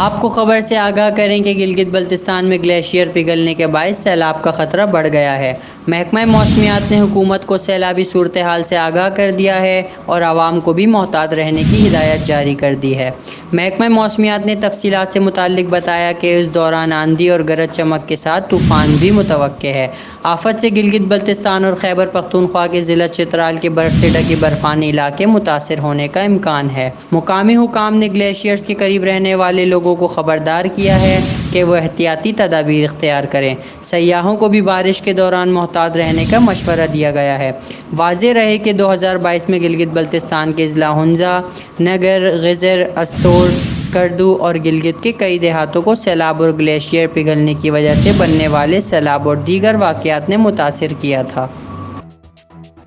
आपको खबर से आगाह करें कि गिलगित बल्तिस्तान में ग्लेशियर पिघलने के बायस सैलाब का खतरा बढ़ गया है। महकमा मौसमियात ने हुकूमत को सैलाबी सूरत हाल से आगाह कर दिया है और आवाम को भी मोहतात रहने की हिदायत जारी कर दी है। महकमा मौसमियात ने तफसीलात से मुताल्लिक बताया कि इस दौरान आंधी और गरज चमक के साथ तूफ़ान भी मुतवक्के है। आफत से गिलगित बल्तिस्तान और खैबर पख्तूनख्वा के ज़िला चित्राल के बर्फ़ से ढके बर्फ़ानी इलाके मुतासर होने का इम्कान है। मुकामी हुकाम ने ग्लेशियर्स के करीब रहने वाले लोगों को ख़बरदार किया है कि वह एहतियाती तदाबीर इख्तियार करें। सयाहों को भी बारिश के दौरान मोहतात रहने का मशवरा दिया गया है। वाज़ेह रहे कि 2022 में गिलगित बल्तिस्तान के ज़िला हुंज़ा, नगर, गिज़र, अस्तोर, स्कर्दू और गिलगित के कई देहातों को सैलाब और ग्लेशियर पिघलने की वजह से बनने वाले सैलाब और दीगर वाक़यात ने मुतासिर किया था।